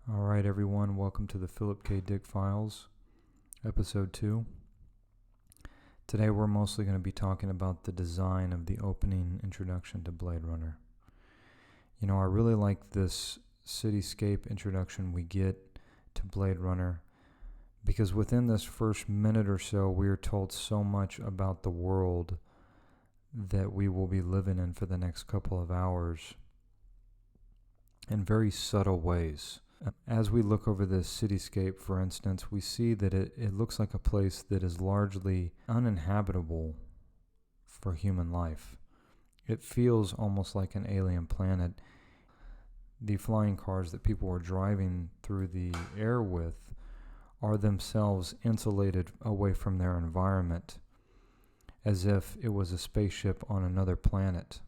All right, everyone, welcome to the Philip K. Dick Files, Episode 2. Today we're mostly going to be talking about the design of the opening introduction to Blade Runner. You know, I really like this cityscape introduction we get to Blade Runner because within this first minute or so, we are told so much about the world that we will be living in for the next couple of hours in very subtle ways. As we look over this cityscape, for instance, we see that it looks like a place that is largely uninhabitable for human life. It feels almost like an alien planet. The flying cars that people are driving through the air with are themselves insulated away from their environment, as if it was a spaceship on another planet,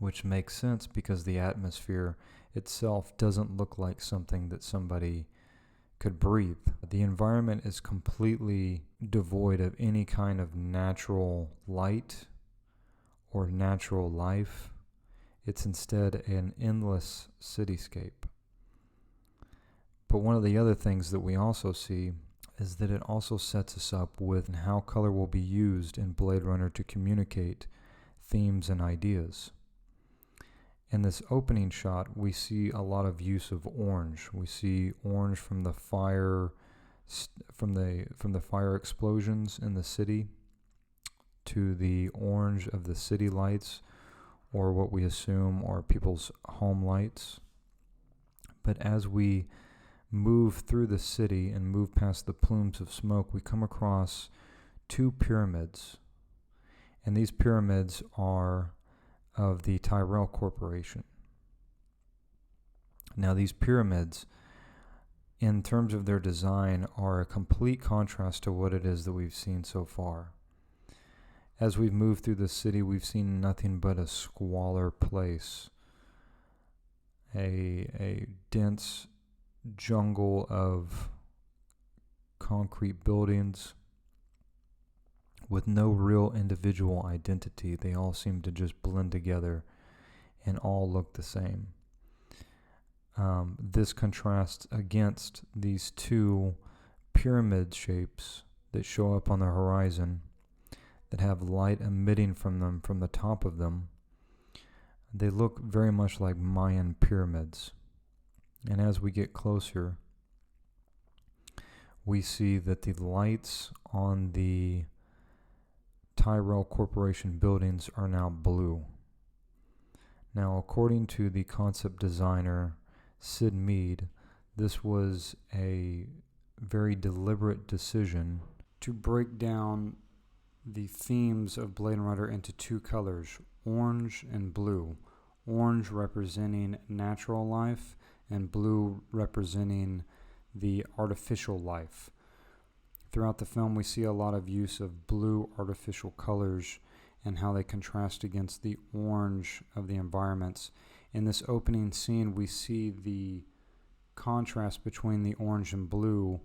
which makes sense because the atmosphere itself doesn't look like something that somebody could breathe. The environment is completely devoid of any kind of natural light or natural life. It's instead an endless cityscape. But one of the other things that we also see is that it also sets us up with how color will be used in Blade Runner to communicate themes and ideas. In this opening shot, we see a lot of use of orange. We see orange from the fire, from the fire explosions in the city, to the orange of the city lights, or what we assume are people's home lights. But as we move through the city and move past the plumes of smoke, we come across two pyramids, and these pyramids are of the Tyrell Corporation. Now, these pyramids, in terms of their design, are a complete contrast to what it is that we've seen so far. As we've moved through the city, we've seen nothing but a squalor place, a dense jungle of concrete buildings with no real individual identity. They all seem to just blend together and all look the same. This contrasts against these two pyramid shapes that show up on the horizon that have light emitting from them from the top of them. They look very much like Mayan pyramids. And as we get closer, we see that the lights on the Tyrell Corporation buildings are now blue. Now, according to the concept designer Sid Mead, this was a very deliberate decision to break down the themes of Blade Runner into two colors, orange and blue. Orange representing natural life and blue representing the artificial life. Throughout the film, we see a lot of use of blue artificial colors and how they contrast against the orange of the environments. In this opening scene, we see the contrast between the orange and blue,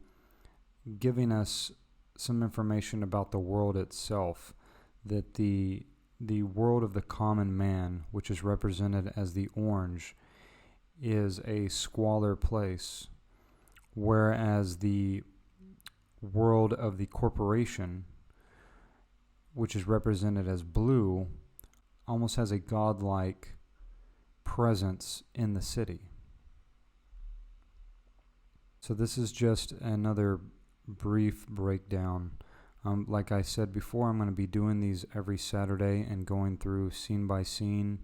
giving us some information about the world itself, that the world of the common man, which is represented as the orange, is a squalor place, whereas the world of the corporation, which is represented as blue, almost has a godlike presence in the city. So this is just another brief breakdown. Like I said before, I'm going to be doing these every Saturday and going through scene by scene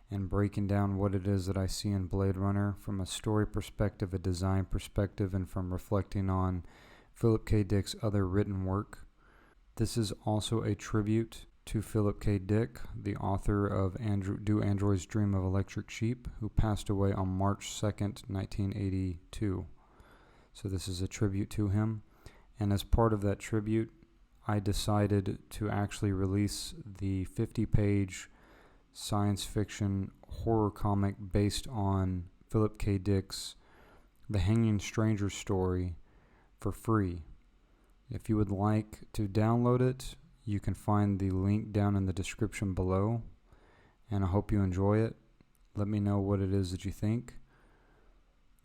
and breaking down what it is that I see in Blade Runner from a story perspective, a design perspective, and from reflecting on Philip K. Dick's other written work. This is also a tribute to Philip K. Dick, the author of Do Androids Dream of Electric Sheep, who passed away on March 2nd, 1982. So this is a tribute to him. And as part of that tribute, I decided to actually release the 50-page science fiction horror comic based on Philip K. Dick's The Hanging Stranger story for free. If you would like to download it, you can find the link down in the description below, and I hope you enjoy it. Let me know what it is that you think.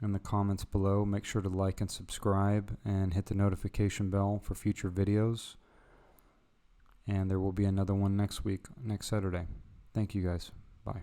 in the comments below. Make sure to like and subscribe and hit the notification bell for future videos. And there will be another one next week, next Saturday. Thank you guys. Bye.